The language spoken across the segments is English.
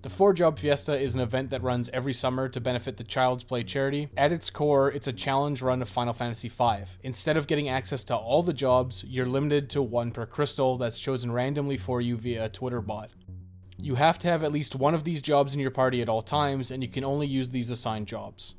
The 4-Job Fiesta is an event that runs every summer to benefit the Child's Play charity. At its core, it's a challenge run of Final Fantasy V. Instead of getting access to all the jobs, you're limited to one per crystal that's chosen randomly for you via a Twitter bot. You have to have at least one of these jobs in your party at all times, and you can only use these assigned jobs.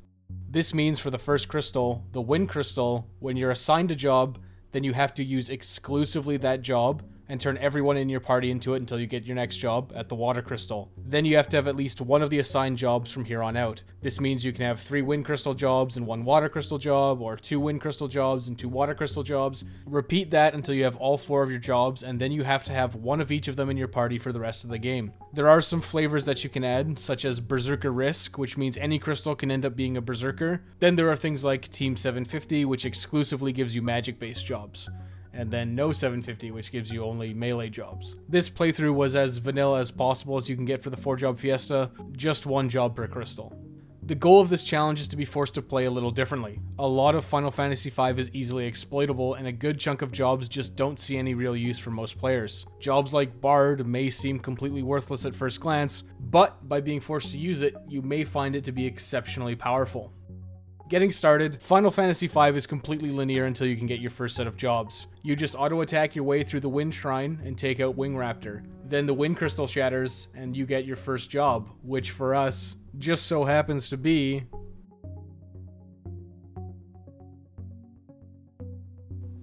This means for the first crystal, the Win Crystal, when you're assigned a job, then you have to use exclusively that job, and turn everyone in your party into it until you get your next job at the Water Crystal. Then you have to have at least one of the assigned jobs from here on out. This means you can have 3 Wind Crystal jobs and 1 Water Crystal job, or 2 Wind Crystal jobs and 2 Water Crystal jobs. Repeat that until you have all 4 of your jobs, and then you have to have one of each of them in your party for the rest of the game. There are some flavors that you can add, such as Berserker Risk, which means any crystal can end up being a Berserker. Then there are things like Team 750, which exclusively gives you magic-based jobs. And then no 750, which gives you only melee jobs. This playthrough was as vanilla as possible as you can get for the 4-Job Fiesta, just 1 job per crystal. The goal of this challenge is to be forced to play a little differently. A lot of Final Fantasy V is easily exploitable, and a good chunk of jobs just don't see any real use for most players. Jobs like Bard may seem completely worthless at first glance, but by being forced to use it, you may find it to be exceptionally powerful. Getting started, Final Fantasy V is completely linear until you can get your first set of jobs. You just auto-attack your way through the Wind Shrine and take out Wing Raptor. Then the Wind Crystal shatters and you get your first job, which for us just so happens to be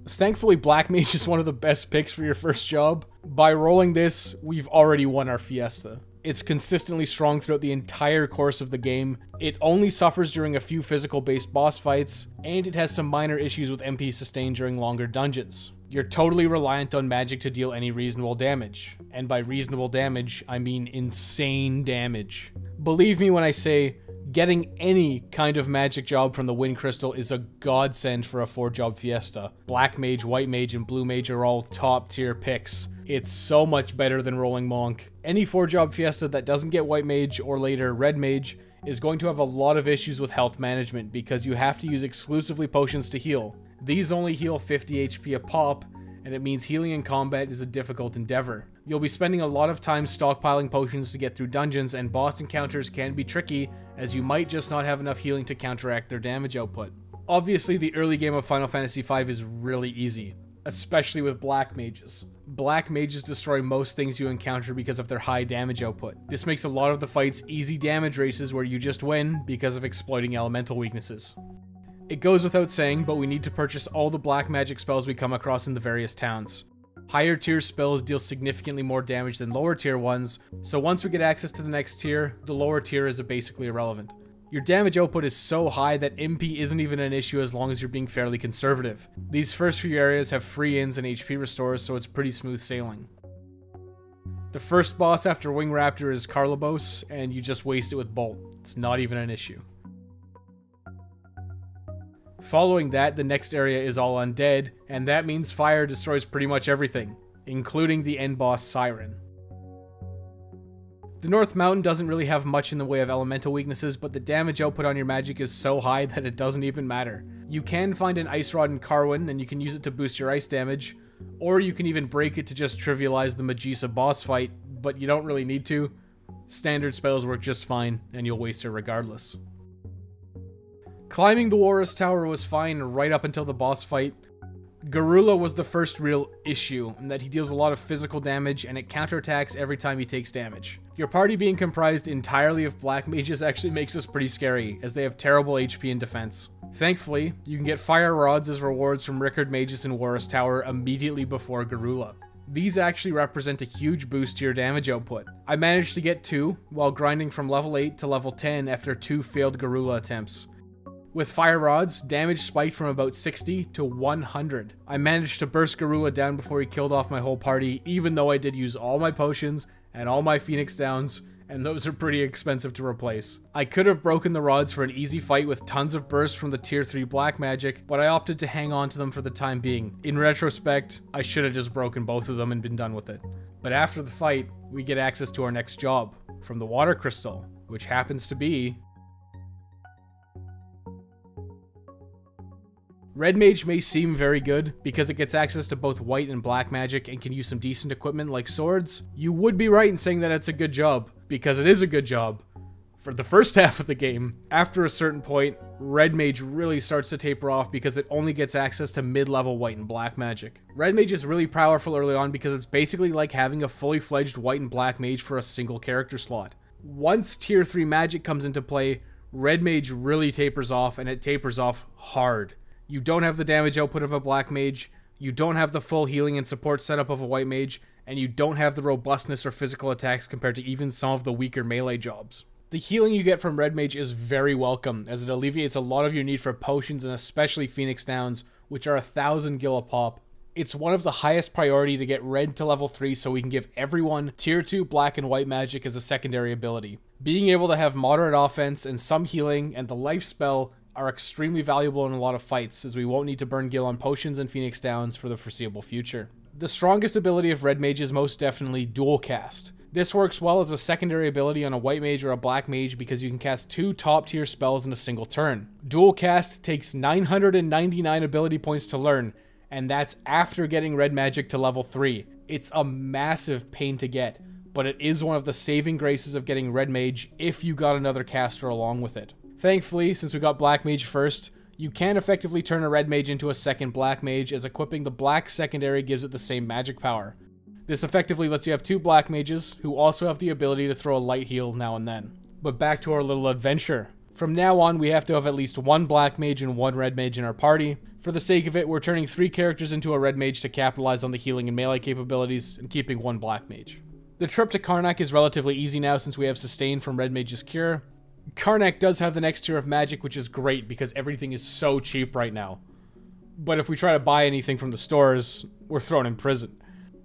thankfully, Black Mage is one of the best picks for your first job. By rolling this, we've already won our Fiesta. It's consistently strong throughout the entire course of the game. It only suffers during a few physical-based boss fights, and it has some minor issues with MP sustain during longer dungeons. You're totally reliant on magic to deal any reasonable damage. And by reasonable damage, I mean insane damage. Believe me when I say, getting any kind of magic job from the Wind Crystal is a godsend for a 4-Job Fiesta. Black Mage, White Mage, and Blue Mage are all top-tier picks. It's so much better than rolling Monk. Any 4-Job Fiesta that doesn't get White Mage or later Red Mage is going to have a lot of issues with health management because you have to use exclusively potions to heal. These only heal 50 HP a pop, and it means healing in combat is a difficult endeavor. You'll be spending a lot of time stockpiling potions to get through dungeons, and boss encounters can be tricky as you might just not have enough healing to counteract their damage output. Obviously, the early game of Final Fantasy V is really easy, especially with Black Mages. Black Mages destroy most things you encounter because of their high damage output. This makes a lot of the fights easy damage races where you just win because of exploiting elemental weaknesses. It goes without saying, but we need to purchase all the black magic spells we come across in the various towns. Higher tier spells deal significantly more damage than lower tier ones, so once we get access to the next tier, the lower tier is basically irrelevant. Your damage output is so high that MP isn't even an issue as long as you're being fairly conservative. These first few areas have free ins and HP restores, so it's pretty smooth sailing. The first boss after Wing Raptor is Carlobos, and you just waste it with Bolt. It's not even an issue. Following that, the next area is all undead, and that means fire destroys pretty much everything, including the end boss Siren. The North Mountain doesn't really have much in the way of elemental weaknesses, but the damage output on your magic is so high that it doesn't even matter. You can find an Ice Rod in Carwin, and you can use it to boost your ice damage, or you can even break it to just trivialize the Magisa boss fight, but you don't really need to. Standard spells work just fine, and you'll waste her regardless. Climbing the Walrus Tower was fine right up until the boss fight. Garula was the first real issue, in that he deals a lot of physical damage and it counterattacks every time he takes damage. Your party being comprised entirely of black mages actually makes this pretty scary, as they have terrible HP and defense. Thankfully, you can get fire rods as rewards from Rickard mages in Walrus Tower immediately before Garula. These actually represent a huge boost to your damage output. I managed to get 2 while grinding from level 8 to level 10 after 2 failed Garula attempts. With fire rods, damage spiked from about 60 to 100. I managed to burst Garula down before he killed off my whole party, even though I did use all my potions and all my Phoenix Downs, and those are pretty expensive to replace. I could have broken the rods for an easy fight with tons of bursts from the tier 3 black magic, but I opted to hang on to them for the time being. In retrospect, I should have just broken both of them and been done with it. But after the fight, we get access to our next job, from the Water Crystal, which happens to be Red Mage may seem very good because it gets access to both white and black magic and can use some decent equipment like swords. You would be right in saying that it's a good job, because it is a good job. For the first half of the game, after a certain point, Red Mage really starts to taper off because it only gets access to mid-level white and black magic. Red Mage is really powerful early on because it's basically like having a fully fledged white and black mage for a single character slot. Once tier 3 magic comes into play, Red Mage really tapers off, and it tapers off hard. You don't have the damage output of a black mage, you don't have the full healing and support setup of a white mage, and you don't have the robustness or physical attacks compared to even some of the weaker melee jobs. The healing you get from Red Mage is very welcome, as it alleviates a lot of your need for potions and especially Phoenix Downs, which are 1,000 gil a pop. It's one of the highest priority to get Red to level 3 so we can give everyone tier 2 black and white magic as a secondary ability. Being able to have moderate offense and some healing and the life spell are extremely valuable in a lot of fights, as we won't need to burn gil on potions and Phoenix Downs for the foreseeable future. The strongest ability of Red Mage is most definitely Dual Cast. This works well as a secondary ability on a white mage or a black mage because you can cast 2 top tier spells in a single turn. Dual Cast takes 999 ability points to learn, and that's after getting red magic to level 3. It's a massive pain to get, but it is one of the saving graces of getting red mage if you got another caster along with it. Thankfully, since we got black mage first, you can effectively turn a red mage into a second black mage, as equipping the black secondary gives it the same magic power. This effectively lets you have 2 black mages, who also have the ability to throw a light heal now and then. But back to our little adventure. From now on, we have to have at least 1 black mage and 1 red mage in our party. For the sake of it, we're turning 3 characters into a red mage to capitalize on the healing and melee capabilities, and keeping 1 black mage. The trip to Karnak is relatively easy now since we have Sustain from Red Mage's Cure. Karnak does have the next tier of magic, which is great because everything is so cheap right now. But if we try to buy anything from the stores, we're thrown in prison.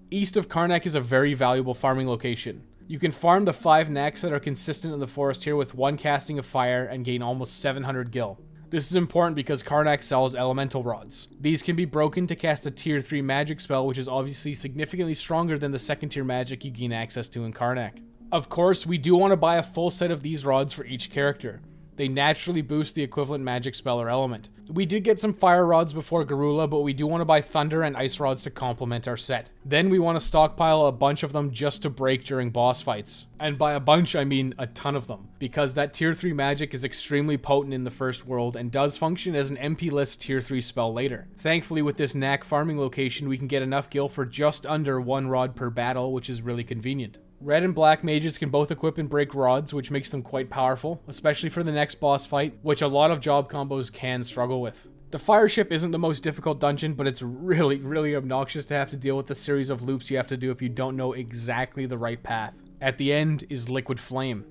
East of Karnak is a very valuable farming location. You can farm the 5 knacks that are consistent in the forest here with 1 casting of fire and gain almost 700 gil. This is important because Karnak sells elemental rods. These can be broken to cast a tier 3 magic spell, which is obviously significantly stronger than the second tier magic you gain access to in Karnak. Of course, we do want to buy a full set of these rods for each character. They naturally boost the equivalent magic spell or element. We did get some fire rods before Garula, but we do want to buy thunder and ice rods to complement our set. Then we want to stockpile a bunch of them just to break during boss fights. And by a bunch, I mean a ton of them, because that tier 3 magic is extremely potent in the first world and does function as an MP list tier 3 spell later. Thankfully, with this knack farming location, we can get enough gil for just under 1 rod per battle, which is really convenient. Red and black mages can both equip and break rods, which makes them quite powerful, especially for the next boss fight, which a lot of job combos can struggle with. The fire ship isn't the most difficult dungeon, but it's really obnoxious to have to deal with the series of loops you have to do if you don't know exactly the right path. At the end is Liquid Flame.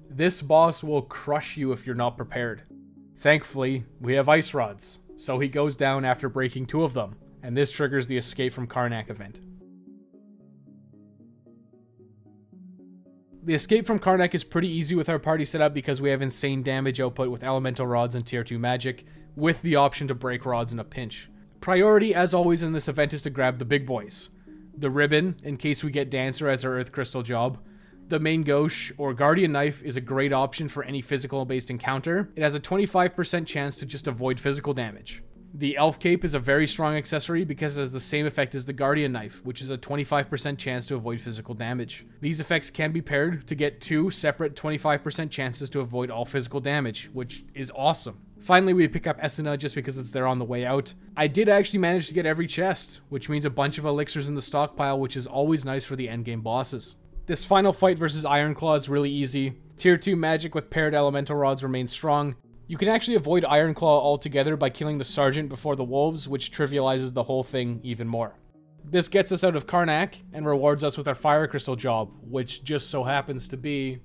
This boss will crush you if you're not prepared. Thankfully, we have ice rods, so he goes down after breaking 2 of them, and this triggers the Escape from Karnak event. The Escape from Karnak is pretty easy with our party setup because we have insane damage output with elemental rods and tier 2 magic, with the option to break rods in a pinch. Priority, as always in this event, is to grab the big boys. The Ribbon, in case we get Dancer as our Earth Crystal job. The main Gauche, or Guardian Knife, is a great option for any physical-based encounter. It has a 25% chance to just avoid physical damage. The Elf Cape is a very strong accessory because it has the same effect as the Guardian Knife, which is a 25% chance to avoid physical damage. These effects can be paired to get 2 separate 25% chances to avoid all physical damage, which is awesome. Finally, we pick up Esuna just because it's there on the way out. I did actually manage to get every chest, which means a bunch of elixirs in the stockpile, which is always nice for the endgame bosses. This final fight versus Ironclaw is really easy. Tier 2 magic with paired elemental rods remains strong. You can actually avoid Ironclaw altogether by killing the Sergeant before the Wolves, which trivializes the whole thing even more. This gets us out of Karnak and rewards us with our Fire Crystal job, which just so happens to be...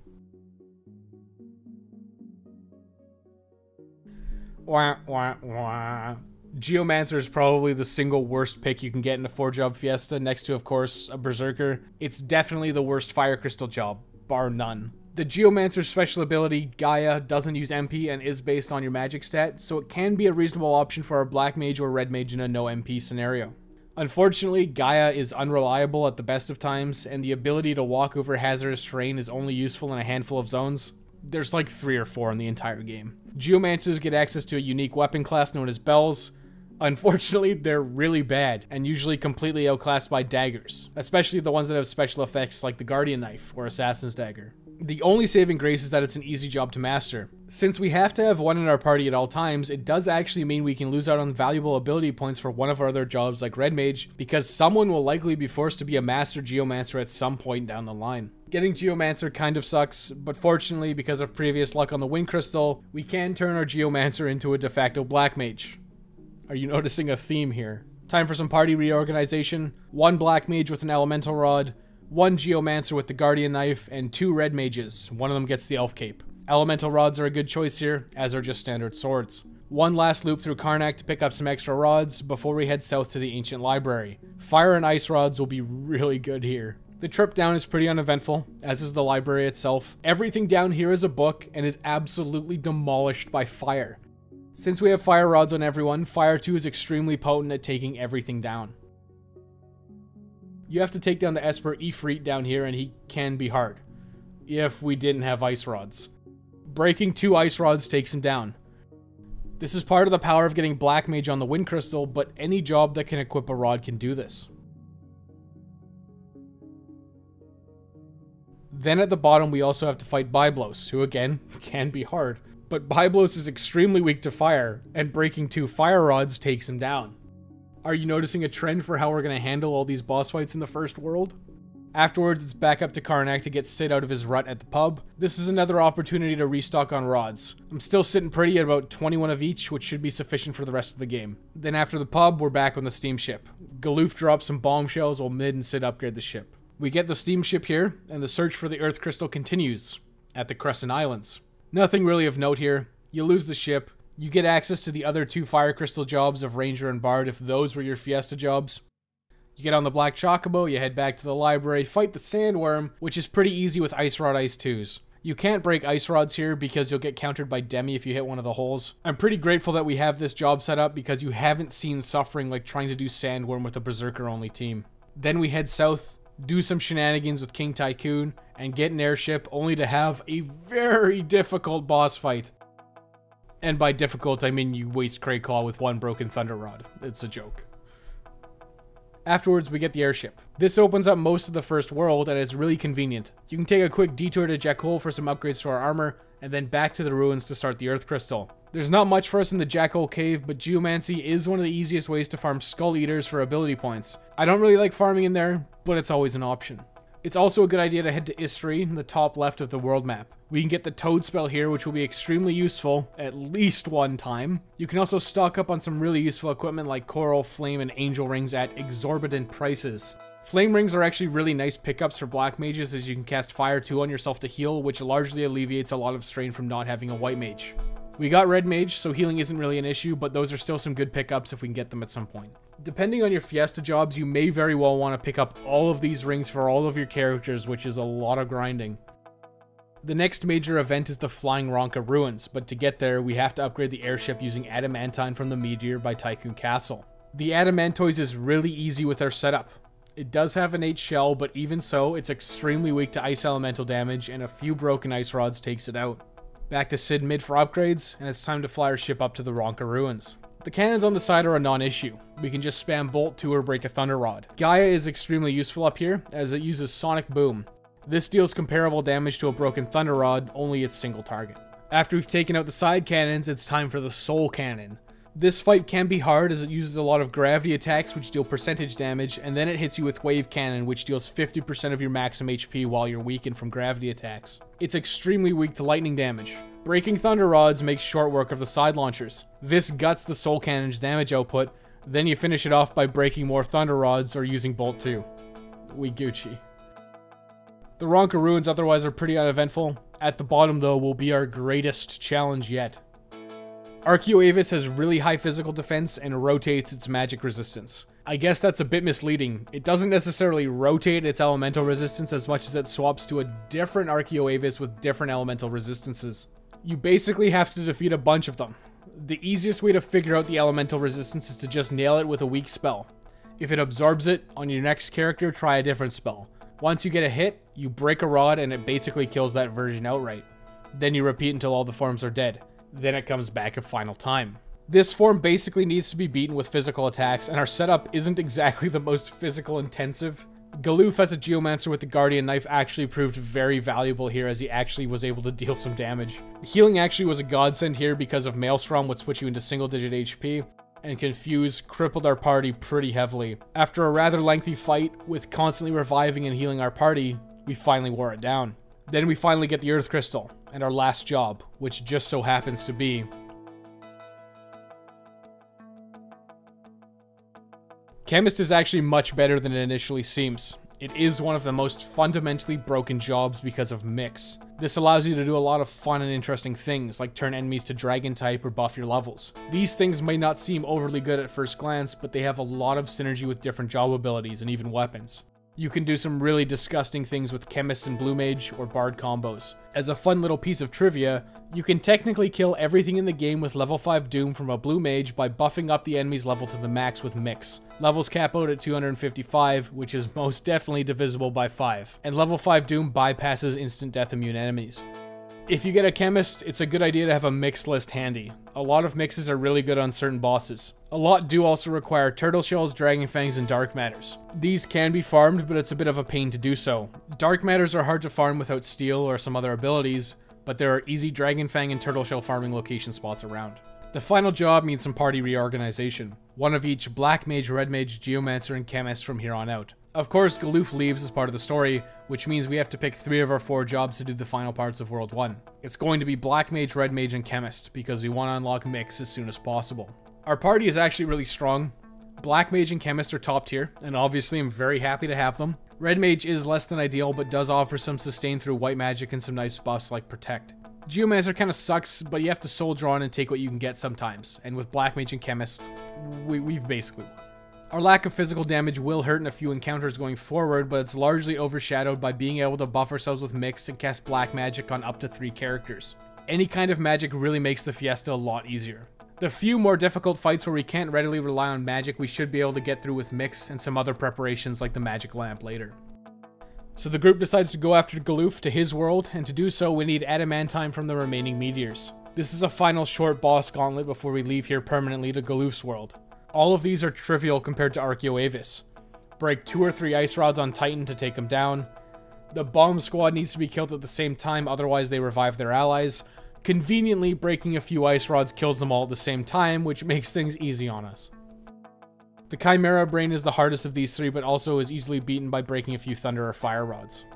Wah, wah, wah. Geomancer is probably the single worst pick you can get in a 4-job Fiesta, next to, of course, a Berserker. It's definitely the worst Fire Crystal job, bar none. The Geomancer's special ability, Gaia, doesn't use MP and is based on your magic stat, so it can be a reasonable option for our Black Mage or Red Mage in a no MP scenario. Unfortunately, Gaia is unreliable at the best of times, and the ability to walk over hazardous terrain is only useful in a handful of zones. There's like 3 or 4 in the entire game. Geomancers get access to a unique weapon class known as Bells. Unfortunately, they're really bad, and usually completely outclassed by daggers, especially the ones that have special effects like the Guardian Knife or Assassin's Dagger. The only saving grace is that it's an easy job to master. Since we have to have one in our party at all times, it does actually mean we can lose out on valuable ability points for one of our other jobs like Red Mage, because someone will likely be forced to be a master Geomancer at some point down the line. Getting Geomancer kind of sucks, but fortunately, because of previous luck on the Wind Crystal, we can turn our Geomancer into a de facto Black Mage. Are you noticing a theme here? Time for some party reorganization. 1 Black Mage with an Elemental Rod, 1 Geomancer with the Guardian Knife, and 2 Red Mages. One of them gets the Elf Cape. Elemental Rods are a good choice here, as are just standard swords. One last loop through Karnak to pick up some extra rods before we head south to the Ancient Library. Fire and Ice Rods will be really good here. The trip down is pretty uneventful, as is the library itself. Everything down here is a book and is absolutely demolished by fire. Since we have fire rods on everyone, Fire 2 is extremely potent at taking everything down. You have to take down the Esper Ifrit down here, and he can be hard, if we didn't have ice rods. Breaking 2 ice rods takes him down. This is part of the power of getting Black Mage on the Wind Crystal, but any job that can equip a rod can do this. Then at the bottom we also have to fight Byblos, who again, can be hard. But Byblos is extremely weak to fire, and breaking 2 fire rods takes him down. Are you noticing a trend for how we're going to handle all these boss fights in the first world? Afterwards, it's back up to Karnak to get Sid out of his rut at the pub. This is another opportunity to restock on rods. I'm still sitting pretty at about 21 of each, which should be sufficient for the rest of the game. Then after the pub, we're back on the steamship. Galoof drops some bombshells while Mid and Sid upgrade the ship. We get the steamship here, and the search for the Earth Crystal continues at the Crescent Islands. Nothing really of note here. You lose the ship. You get access to the other 2 Fire Crystal jobs of Ranger and Bard if those were your Fiesta jobs. You get on the Black Chocobo, you head back to the library, fight the Sandworm, which is pretty easy with Ice Rod Ice 2s. You can't break Ice Rods here because you'll get countered by Demi if you hit one of the holes. I'm pretty grateful that we have this job set up because you haven't seen suffering like trying to do Sandworm with a Berserker only team. Then we head south, do some shenanigans with King Tycoon, and get an airship only to have a very difficult boss fight. And by difficult, I mean you waste Crayclaw with 1 broken Thunder Rod. It's a joke. Afterwards, we get the airship. This opens up most of the first world, and it's really convenient. You can take a quick detour to Jekyll for some upgrades to our armor, and then back to the ruins to start the Earth Crystal. There's not much for us in the Jekyll Cave, but Geomancy is one of the easiest ways to farm Skull Eaters for ability points. I don't really like farming in there, but it's always an option. It's also a good idea to head to Istri, in the top left of the world map. We can get the Toad spell here, which will be extremely useful, at least 1 time. You can also stock up on some really useful equipment like Coral, Flame, and Angel Rings at exorbitant prices. Flame Rings are actually really nice pickups for Black Mages, as you can cast Fire 2 on yourself to heal, which largely alleviates a lot of strain from not having a White Mage. We got Red Mage, so healing isn't really an issue, but those are still some good pickups if we can get them at some point. Depending on your Fiesta jobs, you may very well want to pick up all of these rings for all of your characters, which is a lot of grinding. The next major event is the Flying Ronka Ruins, but to get there, we have to upgrade the airship using Adamantine from the Meteor by Tycoon Castle. The Adamantoise is really easy with our setup. It does have an 8 shell, but even so, it's extremely weak to ice elemental damage, and a few broken ice rods takes it out. Back to Sid Mid for upgrades, and it's time to fly our ship up to the Ronka Ruins. The cannons on the side are a non-issue. We can just spam Bolt 2 or break a Thunder Rod. Gaia is extremely useful up here, as it uses Sonic Boom. This deals comparable damage to a broken Thunder Rod, only it's single target. After we've taken out the side cannons, it's time for the Soul Cannon. This fight can be hard as it uses a lot of gravity attacks which deal percentage damage, and then it hits you with Wave Cannon which deals 50% of your maximum HP while you're weakened from gravity attacks. It's extremely weak to lightning damage. Breaking Thunder Rods makes short work of the side launchers. This guts the Soul Cannon's damage output, then you finish it off by breaking more Thunder Rods or using Bolt 2. We Gucci. The Ronka Ruins otherwise are pretty uneventful. At the bottom though will be our greatest challenge yet. Archaeoavis has really high physical defense and rotates its magic resistance. I guess that's a bit misleading. It doesn't necessarily rotate its elemental resistance as much as it swaps to a different Archaeoavis with different elemental resistances. You basically have to defeat a bunch of them. The easiest way to figure out the elemental resistance is to just nail it with a weak spell. If it absorbs it, on your next character, try a different spell. Once you get a hit, you break a rod and it basically kills that version outright. Then you repeat until all the forms are dead. Then it comes back a final time. This form basically needs to be beaten with physical attacks, and our setup isn't exactly the most physical intensive. Galoof as a Geomancer with the Guardian Knife actually proved very valuable here, as he actually was able to deal some damage. Healing actually was a godsend here because of Maelstrom would switch you into single-digit HP, and Confuse crippled our party pretty heavily. After a rather lengthy fight, with constantly reviving and healing our party, we finally wore it down. Then we finally get the Earth Crystal, and our last job, which just so happens to be Chemist is actually much better than it initially seems. It is one of the most fundamentally broken jobs because of Mix. This allows you to do a lot of fun and interesting things, like turn enemies to Dragon type or buff your levels. These things may not seem overly good at first glance, but they have a lot of synergy with different job abilities and even weapons. You can do some really disgusting things with Chemist and Blue Mage or Bard combos. As a fun little piece of trivia, you can technically kill everything in the game with level 5 Doom from a Blue Mage by buffing up the enemy's level to the max with Mix. Levels cap out at 255, which is most definitely divisible by 5, and level 5 Doom bypasses instant death immune enemies. If you get a Chemist, it's a good idea to have a Mix list handy. A lot of mixes are really good on certain bosses. A lot do also require Turtle Shells, Dragon Fangs, and Dark Matters. These can be farmed, but it's a bit of a pain to do so. Dark Matters are hard to farm without Steel or some other abilities, but there are easy Dragon Fang and Turtle Shell farming location spots around. The final job means some party reorganization. One of each Black Mage, Red Mage, Geomancer, and Chemist from here on out. Of course, Galoof leaves as part of the story, which means we have to pick 3 of our 4 jobs to do the final parts of World 1. It's going to be Black Mage, Red Mage, and Chemist, because we want to unlock Mix as soon as possible. Our party is actually really strong. Black Mage and Chemist are top tier, and obviously I'm very happy to have them. Red Mage is less than ideal, but does offer some sustain through white magic and some nice buffs like Protect. Geomancer kind of sucks, but you have to soldier on and take what you can get sometimes, and with Black Mage and Chemist, we've basically won. Our lack of physical damage will hurt in a few encounters going forward, but it's largely overshadowed by being able to buff ourselves with Mix and cast Black Magic on up to 3 characters. Any kind of magic really makes the Fiesta a lot easier. The few more difficult fights where we can't readily rely on magic we should be able to get through with Mix and some other preparations like the Magic Lamp later. So the group decides to go after Galoof to his world, and to do so we need Adamantine from the remaining meteors. This is a final short boss gauntlet before we leave here permanently to Galoof's world. All of these are trivial compared to Aegis. Break 2 or 3 ice rods on Titan to take him down. The bomb squad needs to be killed at the same time, otherwise they revive their allies. Conveniently, breaking a few ice rods kills them all at the same time, which makes things easy on us. The Chimera Brain is the hardest of these 3, but also is easily beaten by breaking a few Thunder or Fire rods.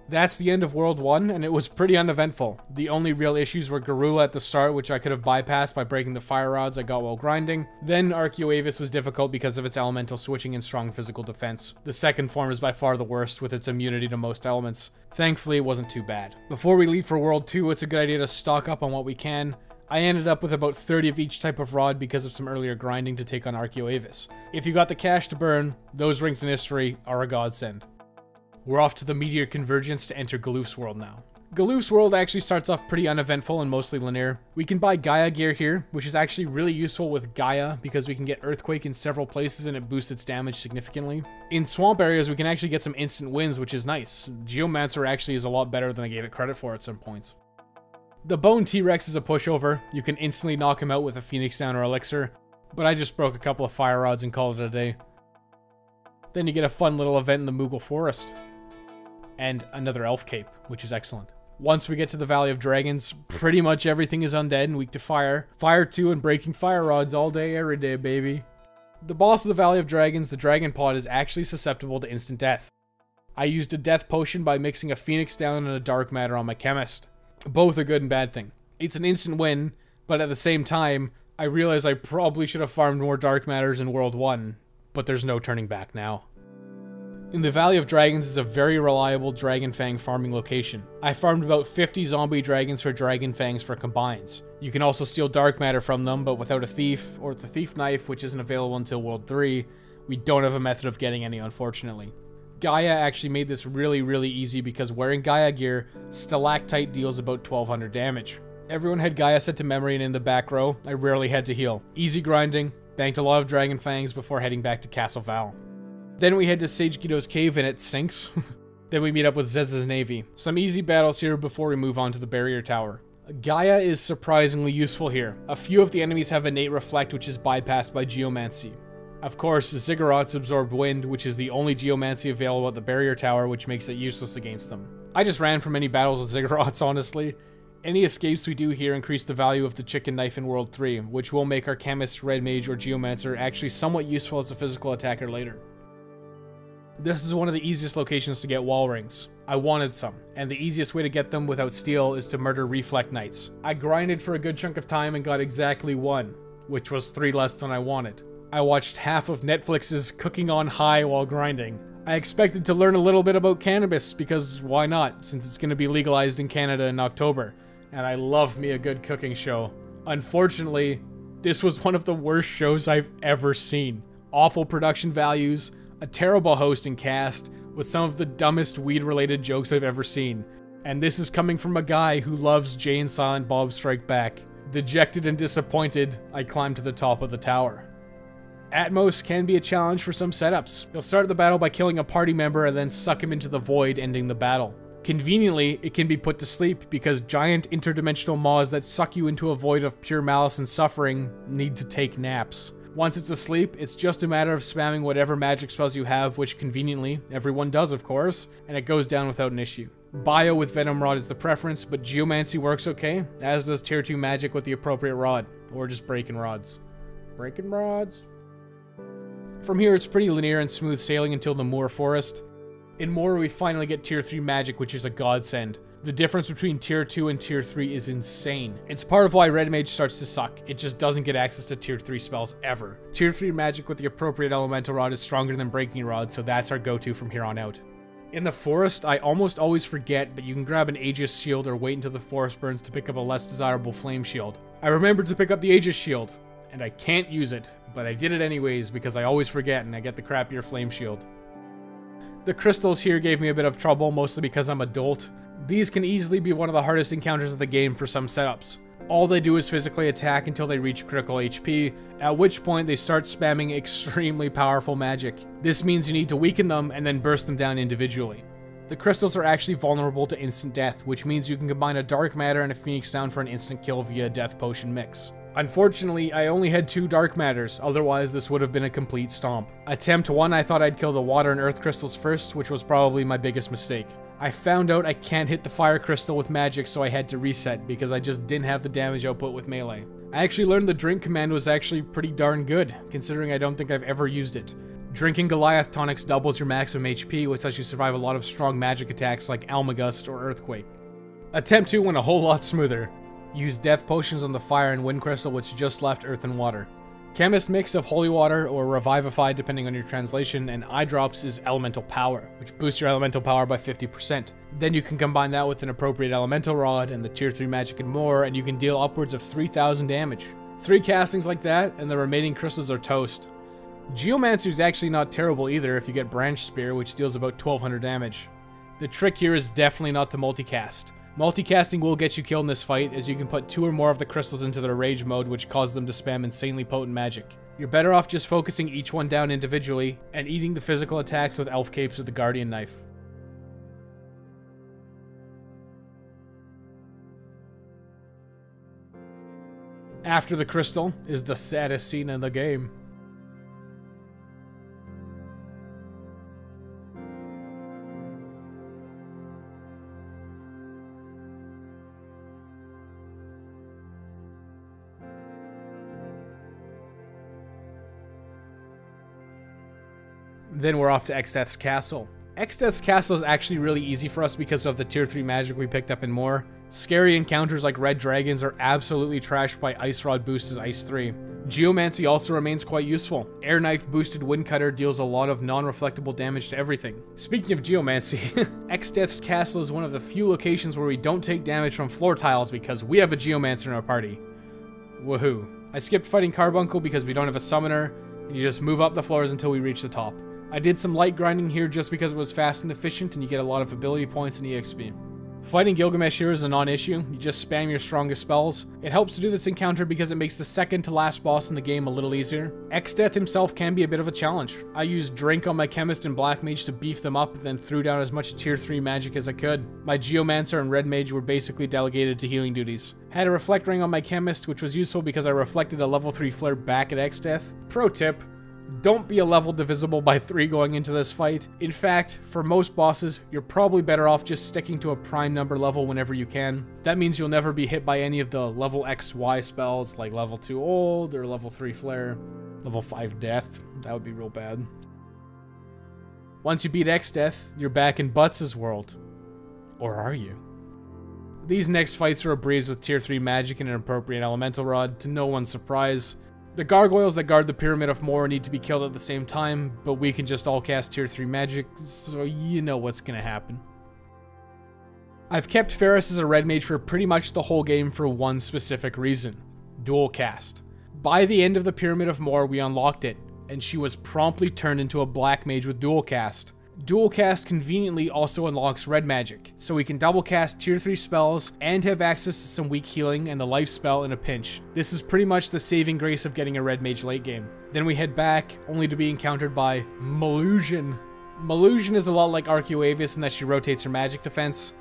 That's the end of World 1, and it was pretty uneventful. The only real issues were Garula at the start, which I could have bypassed by breaking the fire rods I got while grinding. Then Aegis was difficult because of its elemental switching and strong physical defense. The second form is by far the worst, with its immunity to most elements. Thankfully, it wasn't too bad. Before we leave for World 2, it's a good idea to stock up on what we can. I ended up with about 30 of each type of rod because of some earlier grinding to take on Aegis. If you got the cash to burn, those rings in history are a godsend. We're off to the Meteor Convergence to enter Galoof's world now. Galoof's world actually starts off pretty uneventful and mostly linear. We can buy Gaia gear here, which is actually really useful with Gaia because we can get Earthquake in several places and it boosts its damage significantly. In swamp areas, we can actually get some instant wins, which is nice. Geomancer actually is a lot better than I gave it credit for at some points. The Bone T-Rex is a pushover. You can instantly knock him out with a Phoenix Down or Elixir, but I just broke a couple of fire rods and called it a day. Then you get a fun little event in the Moogle Forest. And another elf cape, which is excellent. Once we get to the Valley of Dragons, pretty much everything is undead and weak to fire. Fire 2 and breaking fire rods all day, every day, baby. The boss of the Valley of Dragons, the Dragon Pod, is actually susceptible to instant death. I used a death potion by mixing a Phoenix Down and a Dark Matter on my Chemist. Both a good and bad thing. It's an instant win, but at the same time, I realize I probably should have farmed more Dark Matters in World 1, but there's no turning back now. In the Valley of Dragons is a very reliable Dragon Fang farming location. I farmed about 50 zombie dragons for Dragon Fangs for combines. You can also steal Dark Matter from them, but without a Thief, or the Thief Knife, which isn't available until World 3, we don't have a method of getting any, unfortunately. Gaia actually made this really easy because wearing Gaia gear, Stalactite deals about 1200 damage. Everyone had Gaia set to memory, and in the back row, I rarely had to heal. Easy grinding, banked a lot of Dragon Fangs before heading back to Castle Val. Then we head to Sage Guido's cave and it sinks. Then we meet up with Zez's navy. Some easy battles here before we move on to the barrier tower. Gaia is surprisingly useful here. A few of the enemies have innate reflect, which is bypassed by Geomancy. Of course, Ziggurats absorb wind, which is the only Geomancy available at the barrier tower, which makes it useless against them. I just ran from any battles with Ziggurats, honestly. Any escapes we do here increase the value of the chicken knife in World 3, which will make our Chemist, Red Mage, or Geomancer actually somewhat useful as a physical attacker later. This is one of the easiest locations to get wall rings. I wanted some, and the easiest way to get them without steel is to murder Reflect Knights. I grinded for a good chunk of time and got exactly one, which was 3 less than I wanted. I watched half of Netflix's Cooking on High while grinding. I expected to learn a little bit about cannabis, because why not, since it's going to be legalized in Canada in October. And I love me a good cooking show. Unfortunately, this was one of the worst shows I've ever seen. Awful production values, a terrible host and cast, with some of the dumbest weed-related jokes I've ever seen. And this is coming from a guy who loves Jay and Silent Bob Strike Back. Dejected and disappointed, I climbed to the top of the tower. Atmos can be a challenge for some setups. You'll start the battle by killing a party member and then suck him into the void, ending the battle. Conveniently, it can be put to sleep because giant interdimensional maws that suck you into a void of pure malice and suffering need to take naps. Once it's asleep, it's just a matter of spamming whatever magic spells you have, which conveniently, everyone does of course, and it goes down without an issue. Bio with Venom Rod is the preference, but Geomancy works okay, as does tier 2 magic with the appropriate rod, or just breaking rods. Breaking rods? From here it's pretty linear and smooth sailing until the Moogle Forest. In Moor, we finally get tier 3 magic, which is a godsend. The difference between tier 2 and tier 3 is insane. It's part of why Red Mage starts to suck. It just doesn't get access to tier 3 spells ever. Tier 3 magic with the appropriate elemental rod is stronger than Breaking Rod, so that's our go-to from here on out. In the forest, I almost always forget, but you can grab an Aegis Shield or wait until the forest burns to pick up a less desirable Flame Shield. I remembered to pick up the Aegis Shield, and I can't use it, but I did it anyways because I always forget and I get the crappier Flame Shield. The crystals here gave me a bit of trouble, mostly because I'm a dolt. These can easily be one of the hardest encounters of the game for some setups. All they do is physically attack until they reach critical HP, at which point they start spamming extremely powerful magic. This means you need to weaken them and then burst them down individually. The crystals are actually vulnerable to instant death, which means you can combine a Dark Matter and a Phoenix Down for an instant kill via a Death Potion mix. Unfortunately, I only had 2 Dark Matters, otherwise this would have been a complete stomp. Attempt 1, I thought I'd kill the Water and Earth Crystals first, which was probably my biggest mistake. I found out I can't hit the Fire Crystal with magic, so I had to reset, because I just didn't have the damage output with melee. I actually learned the Drink command was actually pretty darn good, considering I don't think I've ever used it. Drinking Goliath tonics doubles your maximum HP, which lets you survive a lot of strong magic attacks like Almagust or Earthquake. Attempt 2 went a whole lot smoother. Use Death Potions on the Fire and Wind Crystal, which just left Earth and Water. Chemist mix of Holy Water, or Revivify depending on your translation, and Eye Drops is Elemental Power, which boosts your Elemental Power by 50%. Then you can combine that with an appropriate Elemental Rod and the tier 3 magic and more, and you can deal upwards of 3,000 damage. 3 castings like that, and the remaining crystals are toast. Geomancer is actually not terrible either if you get Branch Spear, which deals about 1200 damage. The trick here is definitely not to multicast. Multicasting will get you killed in this fight, as you can put 2 or more of the crystals into their rage mode, which causes them to spam insanely potent magic. You're better off just focusing each one down individually, and eating the physical attacks with Elf Capes or the Guardian Knife. After the crystal is the saddest scene in the game. Then we're off to Exdeath's Castle. Exdeath's Castle is actually really easy for us because of the tier 3 magic we picked up and more. Scary encounters like red dragons are absolutely trashed by Ice Rod boosted Ice 3. Geomancy also remains quite useful. Air Knife boosted Wind Cutter deals a lot of non-reflectable damage to everything. Speaking of Geomancy, Exdeath's Castle is one of the few locations where we don't take damage from floor tiles because we have a Geomancer in our party. Woohoo. I skipped fighting Carbuncle because we don't have a summoner, and you just move up the floors until we reach the top. I did some light grinding here just because it was fast and efficient and you get a lot of ability points and EXP. Fighting Gilgamesh here is a non-issue, you just spam your strongest spells. It helps to do this encounter because it makes the second to last boss in the game a little easier. Exdeath himself can be a bit of a challenge. I used Drink on my Chemist and Black Mage to beef them up and then threw down as much tier 3 magic as I could. My Geomancer and Red Mage were basically delegated to healing duties. Had a Reflect Ring on my Chemist, which was useful because I reflected a level 3 flare back at Exdeath. Pro tip: Don't be a level divisible by 3 going into this fight. In fact, for most bosses, you're probably better off just sticking to a prime number level whenever you can. That means you'll never be hit by any of the level XY spells like level 2 Old or level 3 Flare, level 5 Death. That would be real bad. Once you beat X Death, you're back in Butts' world. Or are you? These next fights are a breeze with tier 3 magic and an appropriate elemental rod, to no one's surprise. The gargoyles that guard the Pyramid of Moor need to be killed at the same time, but we can just all cast tier 3 magic, so you know what's gonna happen. I've kept Ferris as a red mage for pretty much the whole game for one specific reason: dual cast. By the end of the Pyramid of Moor, we unlocked it, and she was promptly turned into a black mage with dual cast. Dual cast conveniently also unlocks red magic, so we can double cast tier 3 spells and have access to some weak healing and a life spell in a pinch. This is pretty much the saving grace of getting a red mage late game. Then we head back, only to be encountered by Malusion. Malusion is a lot like Arcuavis in that she rotates her magic defense.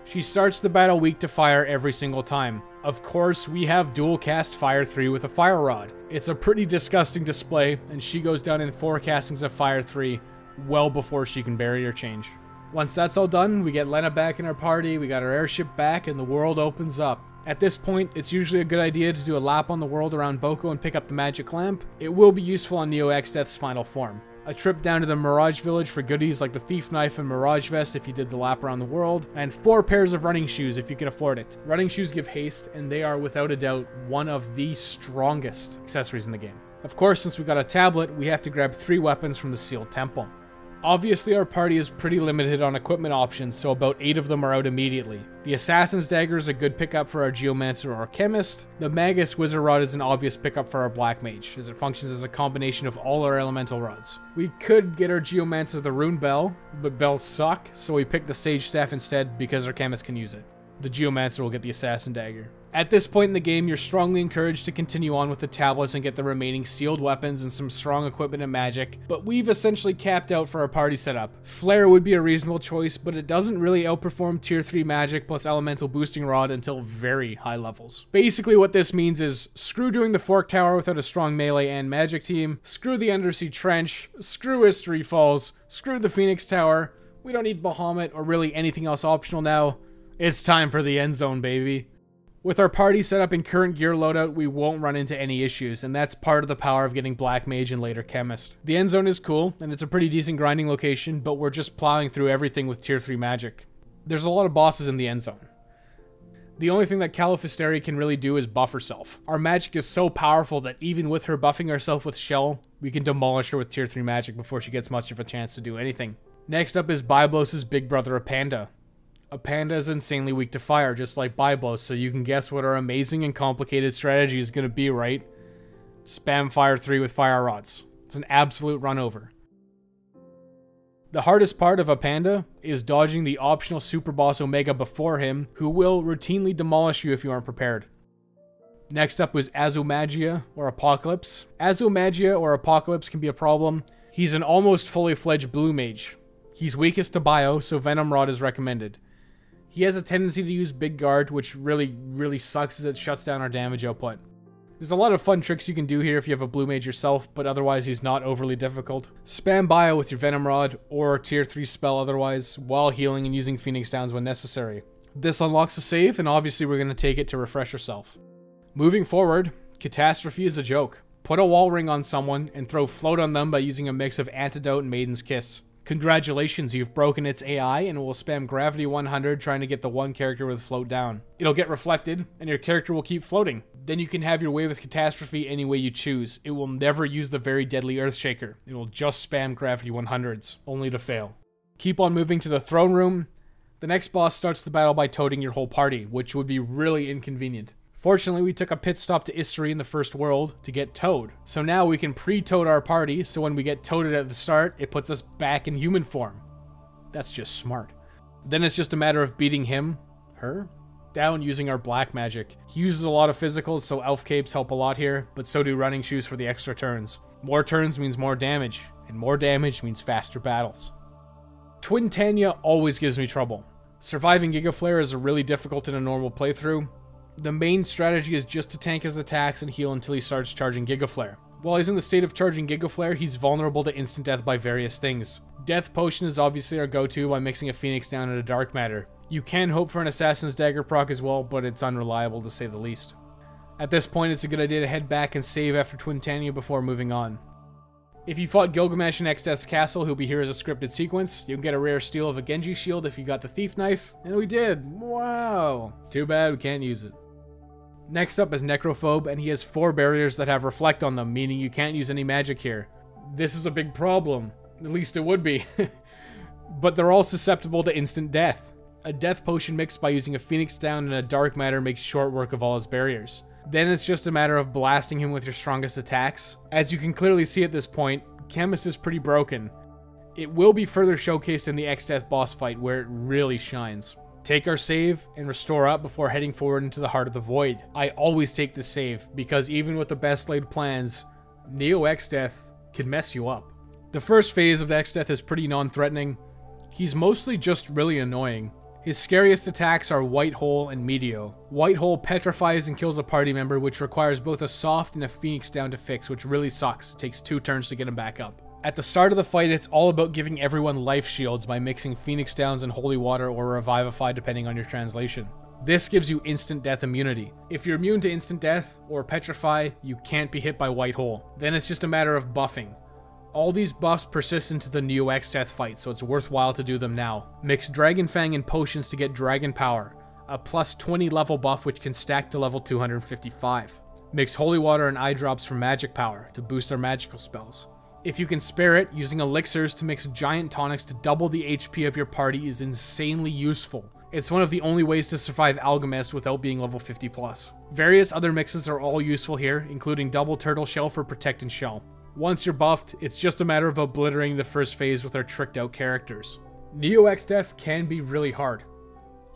She starts the battle weak to fire every single time. Of course, we have dual cast Fire 3 with a Fire Rod. It's a pretty disgusting display, and she goes down in 4 castings of Fire 3, well before she can barrier change. Once that's all done, we get Lena back in our party, we got our airship back, and the world opens up. At this point, it's usually a good idea to do a lap on the world around Boko and pick up the magic lamp. It will be useful on Neo X-Death's final form. A trip down to the Mirage Village for goodies like the Thief Knife and Mirage Vest if you did the lap around the world, and 4 pairs of running shoes if you can afford it. Running shoes give haste, and they are without a doubt one of the strongest accessories in the game. Of course, since we got a tablet, we have to grab 3 weapons from the Sealed Temple. Obviously, our party is pretty limited on equipment options, so about 8 of them are out immediately. The Assassin's Dagger is a good pickup for our Geomancer or Chemist. The Magus Wizard Rod is an obvious pickup for our Black Mage, as it functions as a combination of all our elemental rods. We could get our Geomancer the Rune Bell, but bells suck, so we picked the Sage Staff instead because our Chemist can use it. The Geomancer will get the Assassin Dagger. At this point in the game, you're strongly encouraged to continue on with the tablets and get the remaining sealed weapons and some strong equipment and magic, but we've essentially capped out for our party setup. Flare would be a reasonable choice, but it doesn't really outperform tier 3 magic plus elemental boosting rod until very high levels. Basically what this means is, screw doing the Fork Tower without a strong melee and magic team, screw the Undersea Trench, screw History Falls, screw the Phoenix Tower, we don't need Bahamut or really anything else optional now. It's time for the end zone, baby. With our party set up in current gear loadout, we won't run into any issues, and that's part of the power of getting Black Mage and later Chemist. The end zone is cool, and it's a pretty decent grinding location, but we're just plowing through everything with tier 3 magic. There's a lot of bosses in the end zone. The only thing that Califisteri can really do is buff herself. Our magic is so powerful that even with her buffing herself with Shell, we can demolish her with tier 3 magic before she gets much of a chance to do anything. Next up is Byblos' big brother, a Panda. A Panda is insanely weak to fire, just like Byblos, so you can guess what our amazing and complicated strategy is going to be, right? Spam Fire 3 with Fire Rods. It's an absolute run over. The hardest part of a Panda is dodging the optional Super Boss Omega before him, who will routinely demolish you if you aren't prepared. Next up was Azumagia, or Apocalypse. Azumagia, or Apocalypse, can be a problem. He's an almost fully fledged blue mage. He's weakest to bio, so Venom Rod is recommended. He has a tendency to use Big Guard, which really sucks as it shuts down our damage output. There's a lot of fun tricks you can do here if you have a blue mage yourself, but otherwise he's not overly difficult. Spam bio with your Venom Rod, or tier 3 spell otherwise, while healing and using Phoenix Downs when necessary. This unlocks a save, and obviously we're going to take it to refresh yourself. Moving forward, Catastrophe is a joke. Put a wall ring on someone, and throw float on them by using a mix of Antidote and Maiden's Kiss. Congratulations, you've broken its AI and will spam Gravity 100 trying to get the one character with float down. It'll get reflected, and your character will keep floating. Then you can have your way with Catastrophe any way you choose. It will never use the very deadly Earthshaker. It will just spam Gravity 100s, only to fail. Keep on moving to the throne room. The next boss starts the battle by toting your whole party, which would be really inconvenient. Fortunately, we took a pit stop to Istari in the first world to get towed. So now we can pre-toad our party, so when we get toaded at the start, it puts us back in human form. That's just smart. Then it's just a matter of beating him, her, down using our black magic. He uses a lot of physicals, so elf capes help a lot here, but so do running shoes for the extra turns. More turns means more damage, and more damage means faster battles. Twin Tanya always gives me trouble. Surviving Giga Flare is really difficult in a normal playthrough. The main strategy is just to tank his attacks and heal until he starts charging Giga Flare. While he's in the state of charging Giga Flare, he's vulnerable to instant death by various things. Death Potion is obviously our go-to by mixing a Phoenix down into Dark Matter. You can hope for an Assassin's Dagger proc as well, but it's unreliable to say the least. At this point, it's a good idea to head back and save after Twintania before moving on. If you fought Gilgamesh in Exdeath's castle, he'll be here as a scripted sequence. You can get a rare steal of a Genji shield if you got the Thief Knife, and we did! Wow! Too bad we can't use it. Next up is Necro Foe, and he has 4 barriers that have Reflect on them, meaning you can't use any magic here. This is a big problem. At least it would be. But they're all susceptible to instant death. A Death Potion mixed by using a Phoenix down and a Dark Matter makes short work of all his barriers. Then it's just a matter of blasting him with your strongest attacks. As you can clearly see at this point, Chemist is pretty broken. It will be further showcased in the Exdeath boss fight where it really shines. Take our save and restore up before heading forward into the Heart of the Void. I always take the save because even with the best laid plans, Neo Exdeath can mess you up. The first phase of Exdeath is pretty non-threatening. He's mostly just really annoying. His scariest attacks are White Hole and Meteor. White Hole petrifies and kills a party member, which requires both a soft and a Phoenix down to fix, which really sucks. It takes 2 turns to get him back up. At the start of the fight, it's all about giving everyone life shields by mixing Phoenix Downs and Holy Water or Revivify depending on your translation. This gives you instant death immunity. If you're immune to instant death or petrify, you can't be hit by White Hole. Then it's just a matter of buffing. All these buffs persist into the Neo Exdeath fight, so it's worthwhile to do them now. Mix Dragon Fang and Potions to get Dragon Power, a plus 20 level buff which can stack to level 255. Mix Holy Water and Eye Drops for Magic Power to boost our magical spells. If you can spare it, using elixirs to mix giant tonics to double the HP of your party is insanely useful. It's one of the only ways to survive Alchemist without being level 50+. Various other mixes are all useful here, including Double Turtle Shell for Protect and Shell. Once you're buffed, it's just a matter of obliterating the first phase with our tricked out characters. Neo Exdeath can be really hard.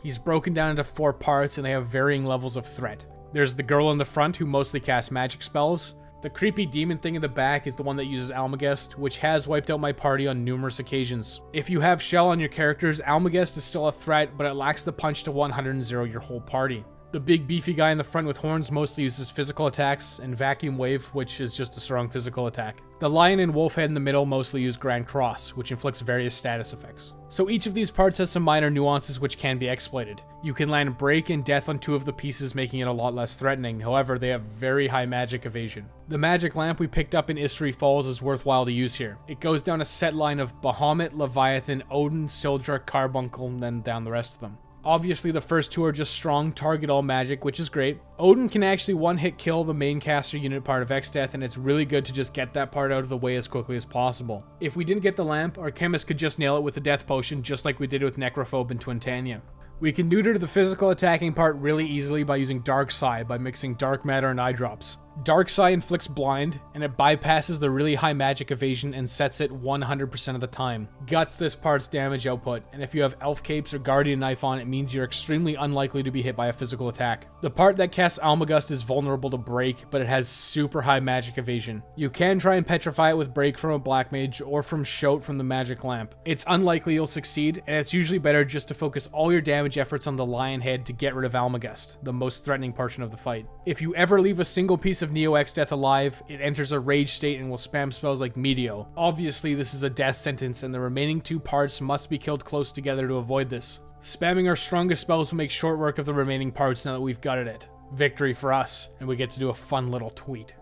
He's broken down into 4 parts and they have varying levels of threat. There's the girl in the front who mostly casts magic spells. The creepy demon thing in the back is the one that uses Almagest, which has wiped out my party on numerous occasions. If you have Shell on your characters, Almagest is still a threat, but it lacks the punch to 100 your whole party. The big beefy guy in the front with horns mostly uses physical attacks, and Vacuum Wave, which is just a strong physical attack. The lion and wolf head in the middle mostly use Grand Cross, which inflicts various status effects. So each of these parts has some minor nuances which can be exploited. You can land Break and Death on 2 of the pieces, making it a lot less threatening, however they have very high magic evasion. The magic lamp we picked up in Istri Falls is worthwhile to use here. It goes down a set line of Bahamut, Leviathan, Odin, Sildra, Carbuncle, and then down the rest of them. Obviously, the first 2 are just strong, target all magic, which is great. Odin can actually one-hit kill the main caster unit part of Exdeath, and it's really good to just get that part out of the way as quickly as possible. If we didn't get the lamp, our Chemist could just nail it with a Death Potion, just like we did with Necro Foe and Twintania. We can neuter the physical attacking part really easily by using Dark Sai by mixing Dark Matter and Eye Drops. Dark Sai inflicts blind, and it bypasses the really high magic evasion and sets it 100% of the time. Guts this part's damage output, and if you have Elf Capes or Guardian Knife on, it means you're extremely unlikely to be hit by a physical attack. The part that casts Almagust is vulnerable to Break, but it has super high magic evasion. You can try and petrify it with Break from a Black Mage or from Shout from the Magic Lamp. It's unlikely you'll succeed, and it's usually better just to focus all your damage efforts on the Lion Head to get rid of Almagust, the most threatening portion of the fight. If you ever leave a single piece of Neo Exdeath alive, it enters a rage state and will spam spells like Meteor. Obviously, this is a death sentence, and the remaining 2 parts must be killed close together to avoid this. Spamming our strongest spells will make short work of the remaining parts now that we've gutted it. Victory for us, and we get to do a fun little tweet.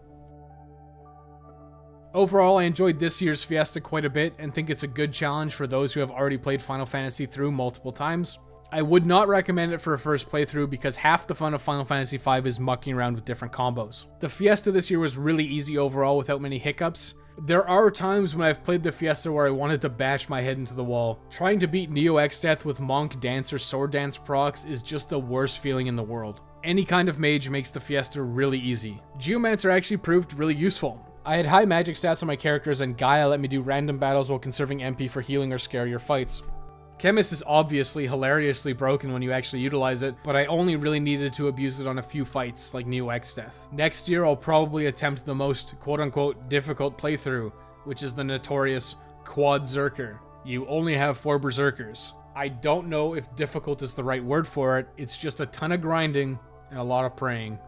Overall, I enjoyed this year's Fiesta quite a bit, and think it's a good challenge for those who have already played Final Fantasy through multiple times. I would not recommend it for a first playthrough because half the fun of Final Fantasy V is mucking around with different combos. The Fiesta this year was really easy overall without many hiccups. There are times when I've played the Fiesta where I wanted to bash my head into the wall. Trying to beat Neo Exdeath with Monk Dance or Sword Dance procs is just the worst feeling in the world. Any kind of mage makes the Fiesta really easy. Geomancer actually proved really useful. I had high magic stats on my characters, and Gaia let me do random battles while conserving MP for healing or scarier fights. Chemist is obviously hilariously broken when you actually utilize it, but I only really needed to abuse it on a few fights, like Neo Exdeath. Next year, I'll probably attempt the most quote-unquote difficult playthrough, which is the notorious Quad Zerker. You only have 4 Berserkers. I don't know if difficult is the right word for it, it's just a ton of grinding and a lot of praying.